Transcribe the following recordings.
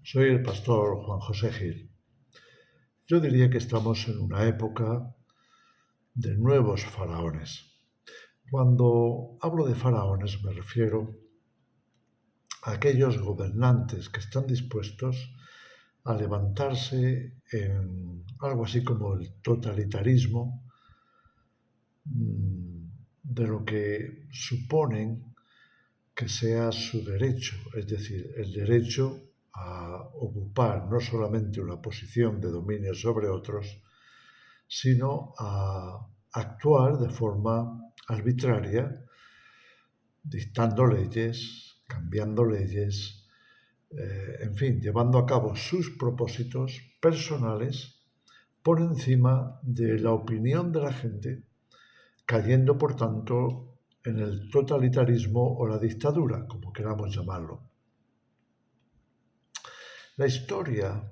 Soy el pastor Juan José Gil. Yo diría que estamos en una época de nuevos faraones. Cuando hablo de faraones me refiero a aquellos gobernantes que están dispuestos a levantarse en algo así como el totalitarismo de lo que suponen que sea su derecho, es decir, el derecho a ocupar no solamente una posición de dominio sobre otros, sino a actuar de forma arbitraria, dictando leyes, cambiando leyes, en fin, llevando a cabo sus propósitos personales por encima de la opinión de la gente, cayendo, por tanto, en el totalitarismo o la dictadura, como queramos llamarlo. La historia,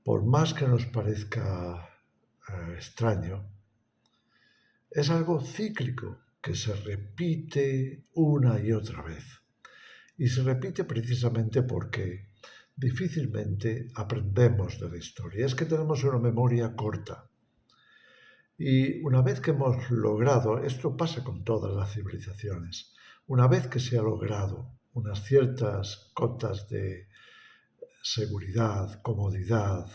por más que nos parezca extraño, es algo cíclico que se repite una y otra vez. Y se repite precisamente porque difícilmente aprendemos de la historia. Es que tenemos una memoria corta. Y una vez que hemos logrado, esto pasa con todas las civilizaciones, una vez que se ha logrado unas ciertas cotas de seguridad, comodidad,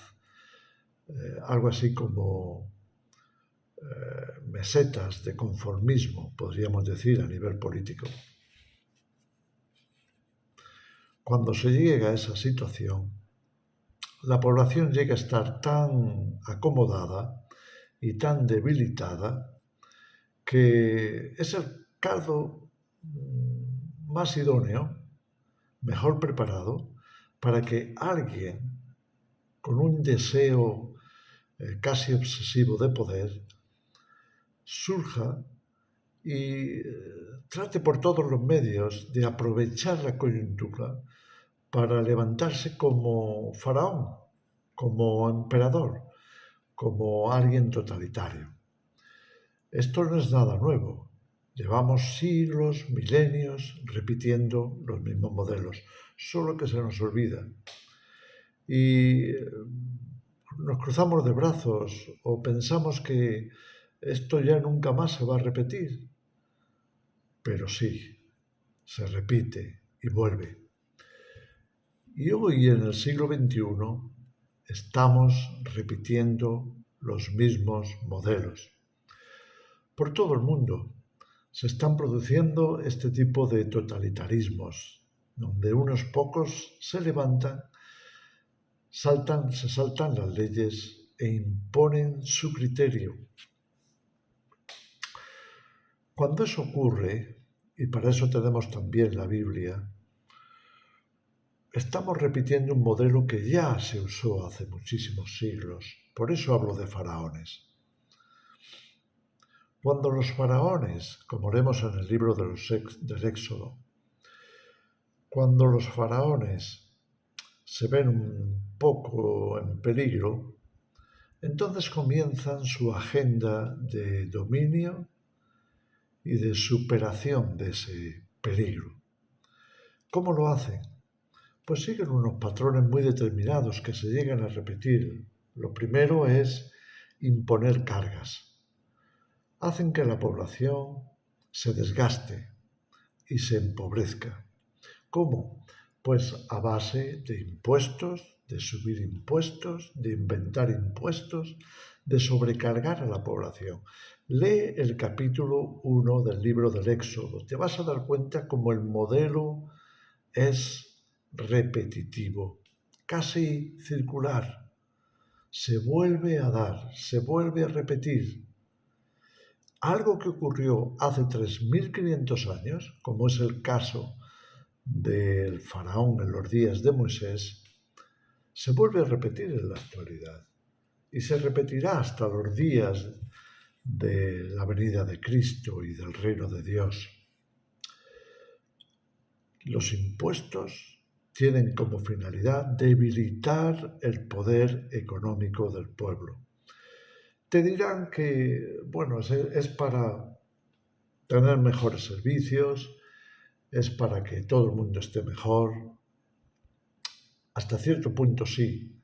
algo así como mesetas de conformismo, podríamos decir, a nivel político. Cuando se llega a esa situación, la población llega a estar tan acomodada y tan debilitada que es el caldo más idóneo, mejor preparado, para que alguien con un deseo casi obsesivo de poder surja y trate por todos los medios de aprovechar la coyuntura para levantarse como faraón, como emperador, como alguien totalitario. Esto no es nada nuevo. Llevamos siglos, milenios repitiendo los mismos modelos, solo que se nos olvida. Y nos cruzamos de brazos o pensamos que esto ya nunca más se va a repetir. Pero sí, se repite y vuelve. Y hoy, en el siglo XXI, estamos repitiendo los mismos modelos. Por todo el mundo se están produciendo este tipo de totalitarismos, donde unos pocos se levantan, se saltan las leyes e imponen su criterio. Cuando eso ocurre, y para eso tenemos también la Biblia, estamos repitiendo un modelo que ya se usó hace muchísimos siglos. Por eso hablo de faraones. Cuando los faraones, como leemos en el libro del Éxodo, cuando los faraones se ven un poco en peligro, entonces comienzan su agenda de dominio y de superación de ese peligro. ¿Cómo lo hacen? Pues siguen unos patrones muy determinados que se llegan a repetir. Lo primero es imponer cargas. Hacen que la población se desgaste y se empobrezca. ¿Cómo? Pues a base de impuestos, de subir impuestos, de inventar impuestos, de sobrecargar a la población. Lee el capítulo 1 del libro del Éxodo. Te vas a dar cuenta cómo el modelo es repetitivo, casi circular. Se vuelve a dar, se vuelve a repetir. Algo que ocurrió hace 3.500 años, como es el caso del faraón en los días de Moisés, se vuelve a repetir en la actualidad y se repetirá hasta los días de la venida de Cristo y del reino de Dios. Los impuestos tienen como finalidad debilitar el poder económico del pueblo. Te dirán que, bueno, es para tener mejores servicios, es para que todo el mundo esté mejor. hasta cierto punto sí,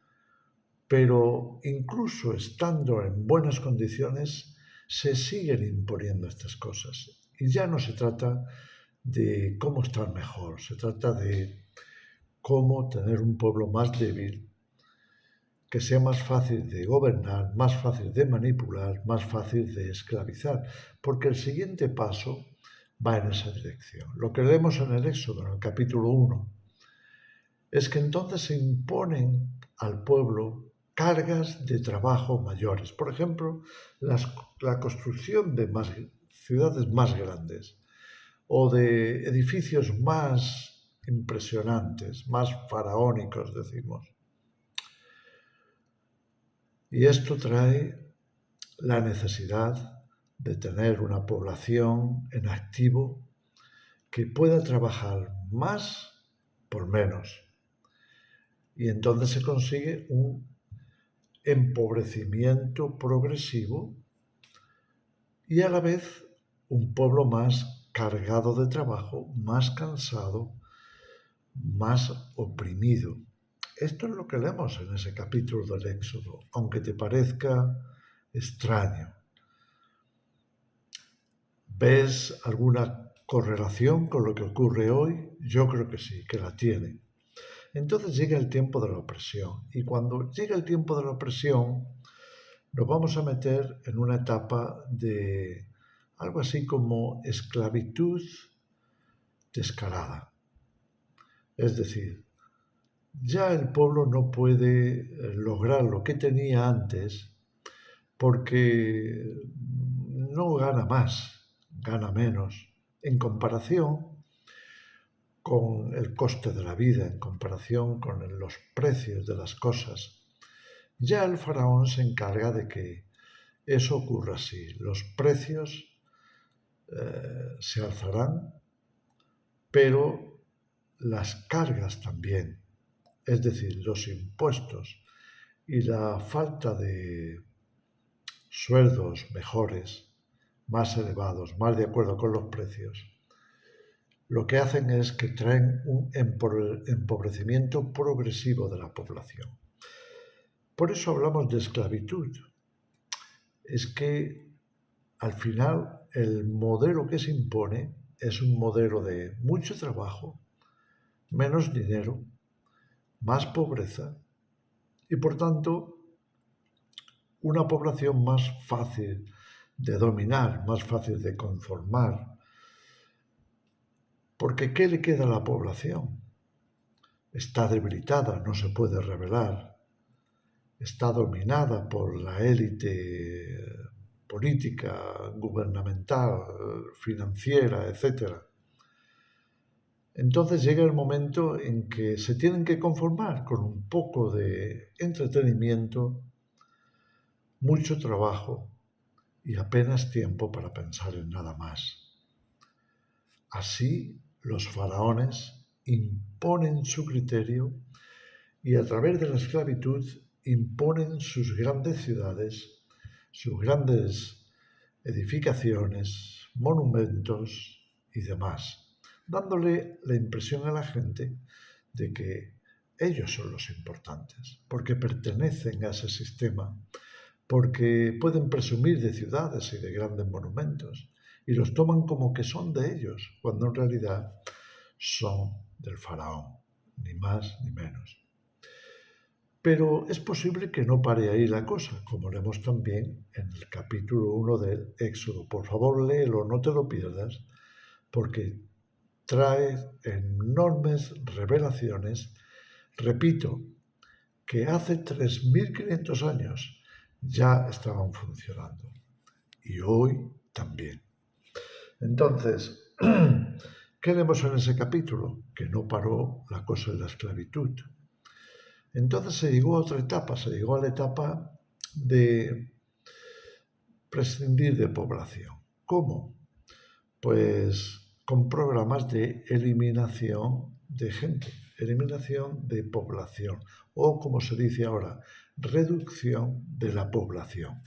pero incluso estando en buenas condiciones, se siguen imponiendo estas cosas. Y ya no se trata de cómo estar mejor, se trata de cómo tener un pueblo más débil, que sea más fácil de gobernar, más fácil de manipular, más fácil de esclavizar, porque el siguiente paso va en esa dirección. Lo que leemos en el Éxodo, en el capítulo 1, es que entonces se imponen al pueblo cargas de trabajo mayores. Por ejemplo, la construcción de ciudades más grandes o de edificios más impresionantes, más faraónicos, decimos. Y esto trae la necesidad de tener una población en activo que pueda trabajar más por menos. Y entonces se consigue un empobrecimiento progresivo y a la vez un pueblo más cargado de trabajo, más cansado, más oprimido. Esto es lo que leemos en ese capítulo del Éxodo, aunque te parezca extraño. ¿Ves alguna correlación con lo que ocurre hoy? Yo creo que sí, que la tiene. Entonces llega el tiempo de la opresión y cuando llega el tiempo de la opresión nos vamos a meter en una etapa de algo así como esclavitud descarada. Es decir, ya el pueblo no puede lograr lo que tenía antes porque no gana más, gana menos, en comparación con el coste de la vida, en comparación con los precios de las cosas. Ya el faraón se encarga de que eso ocurra así. Los precios se alzarán, pero las cargas también, es decir, los impuestos y la falta de sueldos mejores, más elevados, más de acuerdo con los precios, lo que hacen es que traen un empobrecimiento progresivo de la población. Por eso hablamos de esclavitud. Es que al final el modelo que se impone es un modelo de mucho trabajo, menos dinero, más pobreza y por tanto una población más fácil de dominar, más fácil de conformar. Porque ¿qué le queda a la población? Está debilitada, no se puede rebelar, está dominada por la élite política, gubernamental, financiera, etc. Entonces llega el momento en que se tienen que conformar con un poco de entretenimiento, mucho trabajo y apenas tiempo para pensar en nada más. Así los faraones imponen su criterio y a través de la esclavitud imponen sus grandes ciudades, sus grandes edificaciones, monumentos y demás, dándole la impresión a la gente de que ellos son los importantes, porque pertenecen a ese sistema, porque pueden presumir de ciudades y de grandes monumentos, y los toman como que son de ellos, cuando en realidad son del faraón, ni más ni menos. Pero es posible que no pare ahí la cosa, como leemos también en el capítulo 1 del Éxodo. Por favor, léelo, no te lo pierdas, porque trae enormes revelaciones. Repito, que hace 3.500 años ya estaban funcionando y hoy también. Entonces, ¿qué leemos en ese capítulo? Que no paró la cosa de la esclavitud. Entonces se llegó a otra etapa, se llegó a la etapa de prescindir de población. ¿Cómo? Pues con programas de eliminación de gente, eliminación de población, o como se dice ahora, reducción de la población.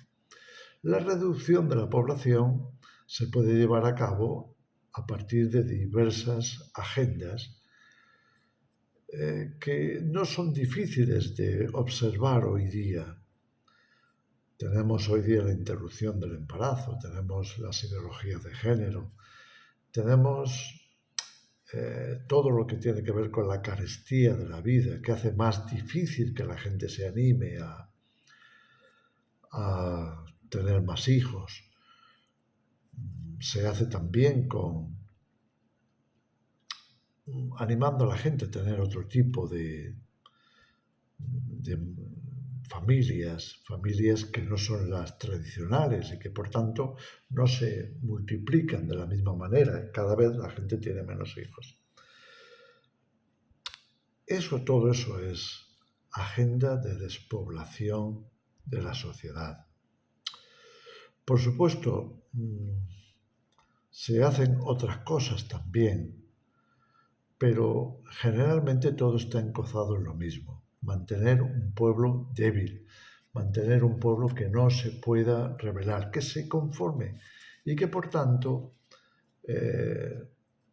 La reducción de la población se puede llevar a cabo a partir de diversas agendas que no son difíciles de observar hoy día. Tenemos hoy día la interrupción del embarazo, tenemos las ideologías de género, tenemos todo lo que tiene que ver con la carestía de la vida, que hace más difícil que la gente se anime a tener más hijos. Se hace también animando a la gente a tener otro tipo de familias que no son las tradicionales y que por tanto no se multiplican de la misma manera. Cada vez la gente tiene menos hijos. Todo eso es agenda de despoblación de la sociedad. Por supuesto, se hacen otras cosas también, pero generalmente todo está encozado en lo mismo: mantener un pueblo débil, mantener un pueblo que no se pueda rebelar, que se conforme y que por tanto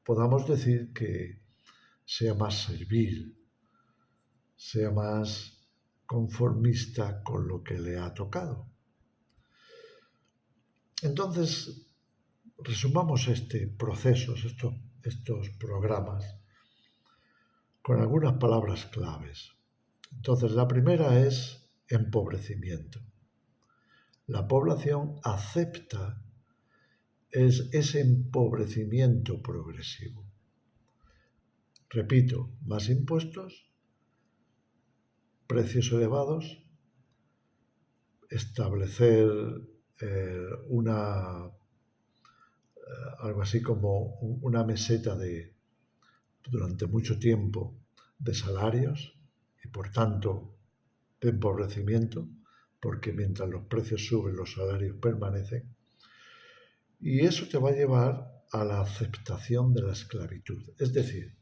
podamos decir que sea más servil, sea más conformista con lo que le ha tocado. Entonces, resumamos este proceso, estos programas, con algunas palabras claves. Entonces, la primera es empobrecimiento. La población acepta ese empobrecimiento progresivo. Repito, más impuestos, precios elevados, establecer algo así como una meseta durante mucho tiempo de salarios y por tanto de empobrecimiento, porque mientras los precios suben los salarios permanecen, y eso te va a llevar a la aceptación de la esclavitud, es decir,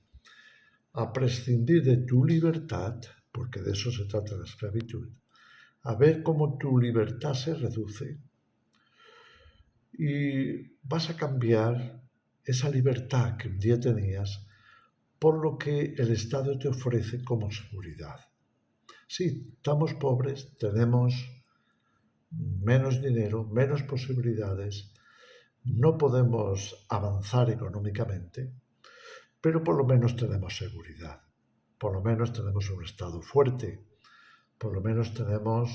a prescindir de tu libertad, porque de eso se trata la esclavitud, a ver cómo tu libertad se reduce y vas a cambiar esa libertad que un día tenías por lo que el Estado te ofrece como seguridad. Sí, estamos pobres, tenemos menos dinero, menos posibilidades, no podemos avanzar económicamente, pero por lo menos tenemos seguridad, por lo menos tenemos un Estado fuerte, por lo menos tenemos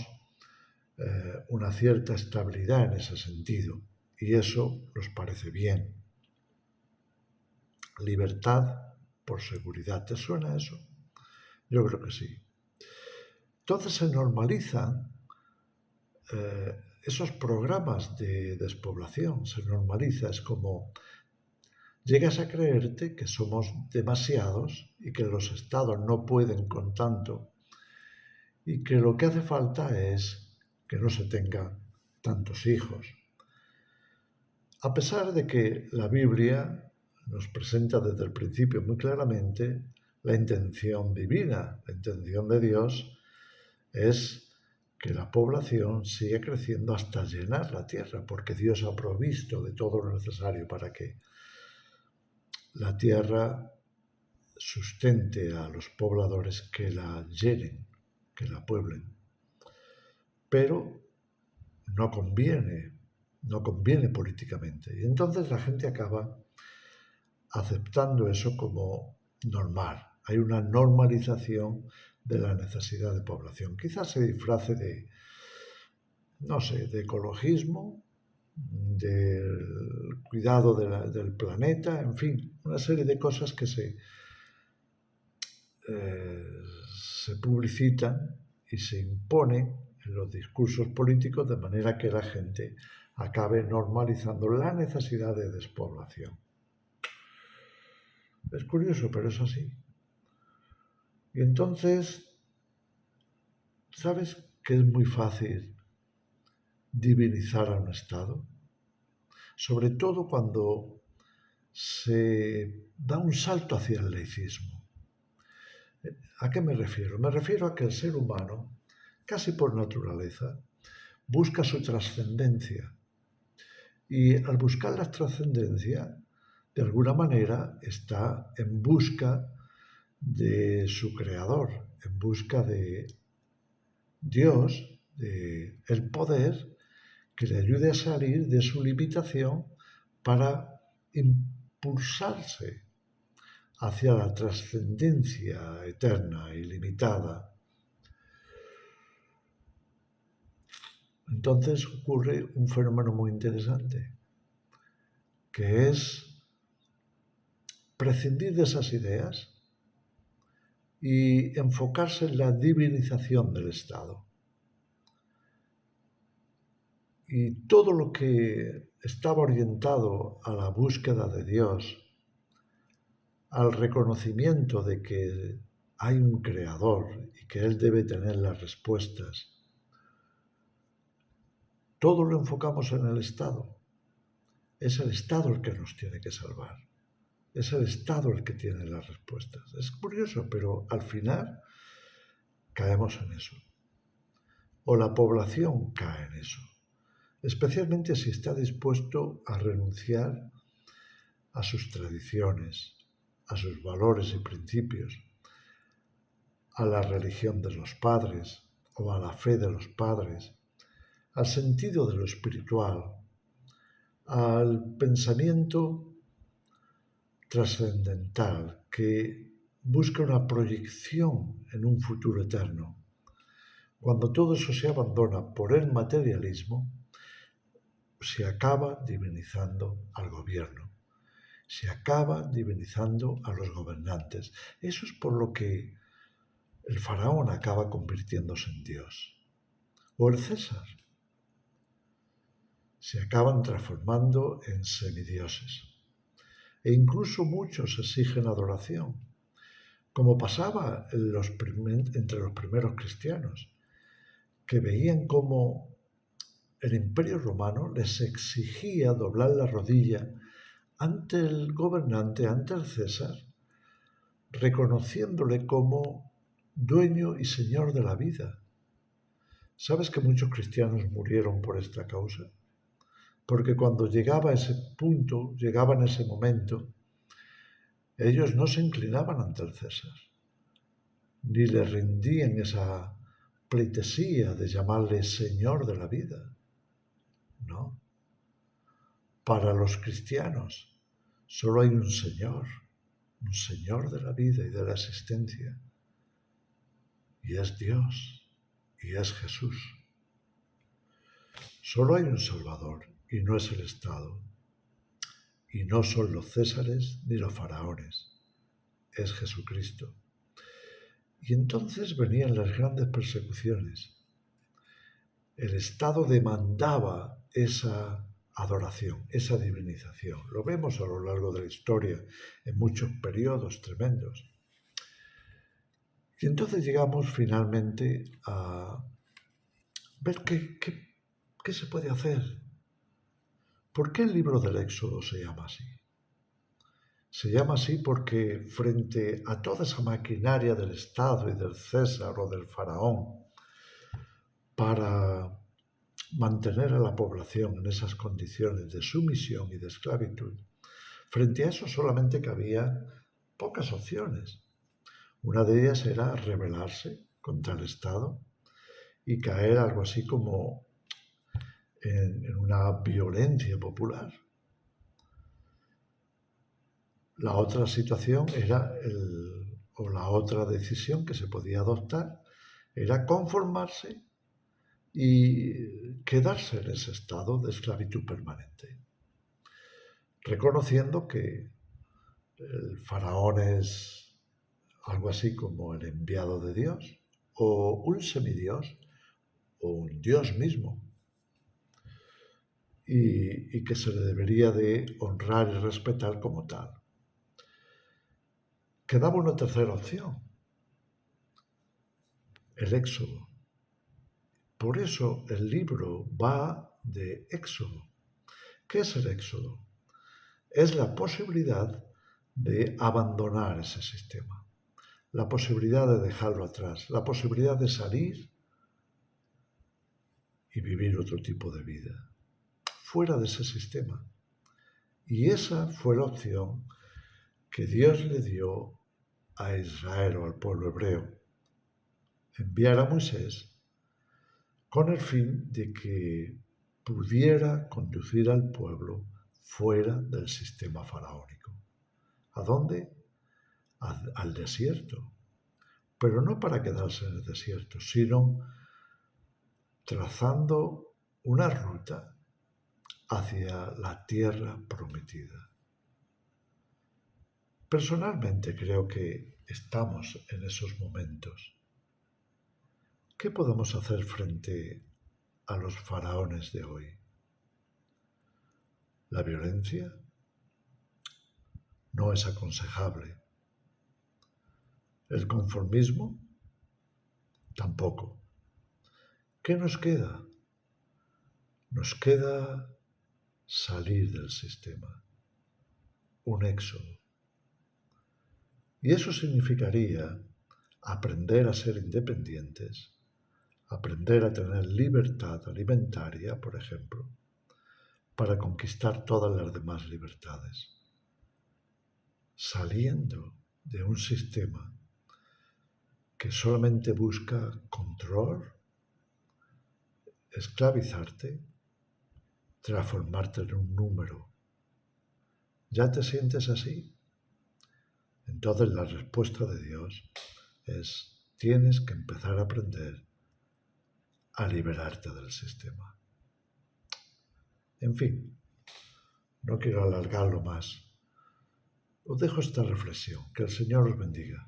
una cierta estabilidad en ese sentido, y eso nos parece bien. Libertad por seguridad, ¿te suena eso? Yo creo que sí. Entonces se normalizan esos programas de despoblación, se normaliza, es como llegas a creerte que somos demasiados y que los estados no pueden con tanto y que lo que hace falta es que no se tengan tantos hijos. A pesar de que la Biblia nos presenta desde el principio muy claramente la intención divina, la intención de Dios es que la población siga creciendo hasta llenar la tierra, porque Dios ha provisto de todo lo necesario para que la tierra sustente a los pobladores que la llenen, que la pueblen. Pero no conviene políticamente. Y entonces la gente acaba aceptando eso como normal. Hay una normalización de la necesidad de población. Quizás se disfrace de ecologismo, del cuidado del planeta, en fin, una serie de cosas que se publicitan y se imponen en los discursos políticos de manera que la gente acabe normalizando la necesidad de despoblación. Es curioso, pero es así. Y entonces, ¿sabes que es muy fácil divinizar a un Estado? Sobre todo cuando se da un salto hacia el laicismo. ¿A qué me refiero? Me refiero a que el ser humano, casi por naturaleza, busca su trascendencia. Y al buscar la trascendencia, de alguna manera está en busca de su creador, en busca de Dios, de el poder que le ayude a salir de su limitación para impulsarse hacia la trascendencia eterna, ilimitada. Entonces ocurre un fenómeno muy interesante, que es prescindir de esas ideas y enfocarse en la divinización del Estado. Y todo lo que estaba orientado a la búsqueda de Dios, al reconocimiento de que hay un creador y que Él debe tener las respuestas, todo lo enfocamos en el Estado. Es el Estado el que nos tiene que salvar. Es el Estado el que tiene las respuestas. Es curioso, pero al final caemos en eso. O la población cae en eso. Especialmente si está dispuesto a renunciar a sus tradiciones, a sus valores y principios, a la religión de los padres o a la fe de los padres, al sentido de lo espiritual, al pensamiento trascendental que busca una proyección en un futuro eterno. Cuando todo eso se abandona por el materialismo, se acaba divinizando al gobierno, se acaba divinizando a los gobernantes. Eso es por lo que el faraón acaba convirtiéndose en Dios, o el César. Se acaban transformando en semidioses. E incluso muchos exigen adoración, como pasaba entre los primeros cristianos, que veían cómo el Imperio Romano les exigía doblar la rodilla ante el gobernante, ante el César, reconociéndole como dueño y señor de la vida. ¿Sabes que muchos cristianos murieron por esta causa? Porque cuando llegaba ese punto, llegaba en ese momento, ellos no se inclinaban ante el César, ni le rendían esa pleitesía de llamarle Señor de la vida. No. Para los cristianos solo hay un Señor de la vida y de la existencia, y es Dios, y es Jesús. Solo hay un Salvador, y no es el Estado, y no son los césares ni los faraones, es Jesucristo. Y entonces venían las grandes persecuciones. El Estado demandaba esa adoración, esa divinización. Lo vemos a lo largo de la historia en muchos periodos tremendos. Y entonces llegamos finalmente a ver qué se puede hacer. ¿Por qué el libro del Éxodo se llama así? Se llama así porque frente a toda esa maquinaria del Estado y del César o del Faraón para mantener a la población en esas condiciones de sumisión y de esclavitud, frente a eso solamente cabía pocas opciones. Una de ellas era rebelarse contra el Estado y caer algo así como en una violencia popular. La otra situación era, o la otra decisión que se podía adoptar, era conformarse y quedarse en ese estado de esclavitud permanente, reconociendo que el faraón es algo así como el enviado de Dios, o un semidios, o un Dios mismo, y que se le debería de honrar y respetar como tal. Quedaba una tercera opción, el Éxodo. Por eso el libro va de Éxodo. ¿Qué es el Éxodo? Es la posibilidad de abandonar ese sistema, la posibilidad de dejarlo atrás, la posibilidad de salir y vivir otro tipo de vida, fuera de ese sistema. Y esa fue la opción que Dios le dio a Israel o al pueblo hebreo enviar a Moisés con el fin de que pudiera conducir al pueblo fuera del sistema faraónico. ¿A dónde? Al desierto. Pero no para quedarse en el desierto, sino trazando una ruta hacia la tierra prometida. Personalmente creo que estamos en esos momentos. ¿Qué podemos hacer frente a los faraones de hoy? La violencia no es aconsejable. El conformismo tampoco. ¿Qué nos queda? Nos queda salir del sistema, un éxodo. Y eso significaría aprender a ser independientes, aprender a tener libertad alimentaria, por ejemplo, para conquistar todas las demás libertades, saliendo de un sistema que solamente busca control, esclavizarte, transformarte en un número. ¿Ya te sientes así? Entonces la respuesta de Dios es: tienes que empezar a aprender a liberarte del sistema. En fin, no quiero alargarlo más. Os dejo esta reflexión. Que el Señor os bendiga.